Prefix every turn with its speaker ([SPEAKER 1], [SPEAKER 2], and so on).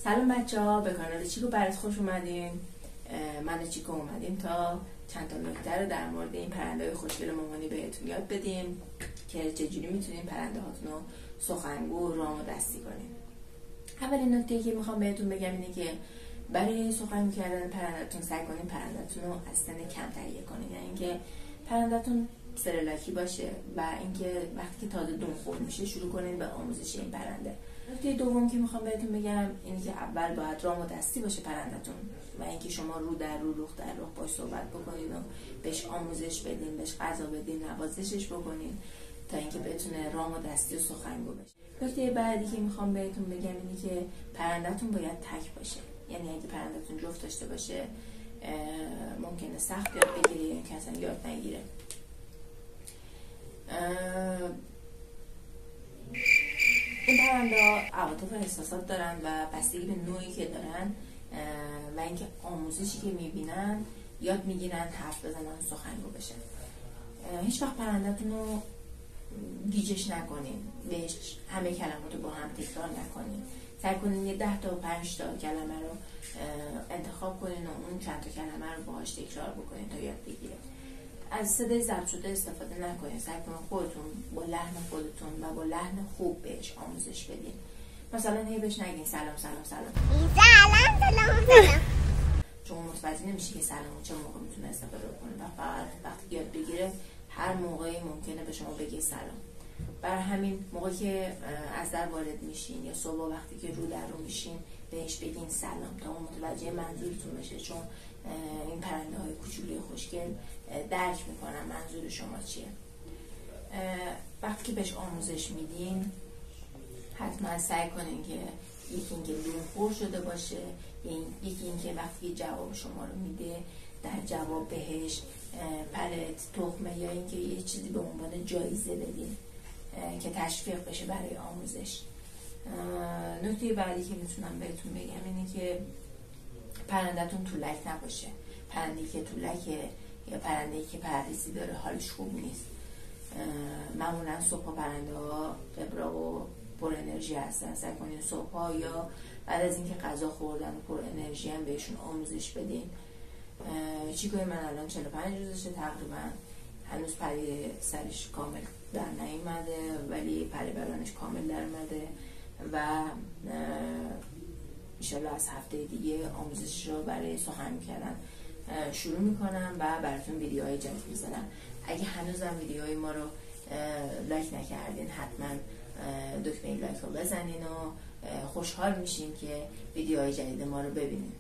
[SPEAKER 1] سلام بچه ها، به کانال چیکو پرت خوش اومدین. من چیکو اومدیم تا چند تا نکته رو در مورد این پرنده خوشگل مامانی بهتون یاد بدیم که چجوری میتونین پرنده هاتون رو سخنگو، رام و دستی کنین. اولین نکته که میخوام بهتون بگم اینه که برای سخنگو کردن پرندهتون سعی کنین پرندهتون رو از سن کم تهیه کنین، یعنی اینکه پرندهتون سرلاکی باشه و اینکه وقتی که تازه دون خور میشه شروع کنین به آموزش این پرنده. نکته دوم که میخوام بهتون بگم اینه که اول باید رام و دستی باشه پرندهتون و اینکه شما رو در رو، رخ در رخ باش صحبت بکنین و بهش آموزش بدین، بهش غذا بدین، نوازشش بکنین تا اینکه بتونه رام و دستی و سخنگو بشه. نکته بعدی که میخوام بهتون بگم اینه که پرندهتون باید تک باشه، یعنی اگه پرندهتون جفت داشته باشه ممکنه سخت یاد بگیره یا اینکه اصلا یاد نگیره. این پرنده ها عواطف و احساسات دارن و بستگی به نوعی که دارن و اینکه آموزشی که میبینن یاد میگیرن حرف بزنن، سخنگو بشن. هیچ وقت پرندهتون رو گیجش نکنین، بهش همه کلمات رو با هم تکرار نکنین. سعی کنین یه 10 تا و 5 تا کلمه رو انتخاب کنین و اون چند تا کلمه رو باهاش تکرار بکنین تا یاد بگیره. از صدای ضبط شده استفاده نکنین، سعی کنین خودتون با لحن خودتون و با لحن خوب بهش آموزش بدین. مثلا هی بهش نگین سلام سلام سلام
[SPEAKER 2] سلام
[SPEAKER 1] چون متوجه نمیشه که سلام چه موقع میتونه استفاده کنه و فقط وقتی یاد بگیره هر موقعی ممکنه به شما بگه سلام. برای همین موقعی که از در وارد میشین یا صبح وقتی که رو در رو میشین بهش بگین سلام تا اون متوجه منظورتون بشه، چون این پرنده های کوچولی خوشگل درک میکنن منظور شما چیه. وقتی که بهش آموزش میدین حتما سعی کنین که یکی اینکه دونخور شده باشه، یکی اینکه وقتی جواب شما رو میده در جواب بهش پلت، تخمه یا اینکه یه چیزی به عنوان جایزه بدین که تشویق بشه برای آموزش. نکته بعدی که میتونم بهتون بگم اینه که پرندهتون طولک نباشه. پرنده‌ای که طولکه یا پرنده‌ای که پرهیزی داره حالش خوب نیست. معمولا صبح پرنده ها ابراق و پر انرژی هستن. سعی کنین صبح یا بعد از اینکه غذا خوردن و پر انرژی هم بهشون آموزش بدین. چیکوی من الان 45 روزشه تقریبا، هنوز پری سرش کامل در نیومده ولی پری برانش کامل در اومده و انشالله از هفته دیگه آموزش رو برای سخنگو کردن شروع میکنم و براتون ویدیوهای جدید میذارم. اگه هنوزم ویدیوهای ما رو لایک نکردین حتما دکمه لایک رو بزنین و خوشحال میشیم که ویدیوهای جدید ما رو ببینین.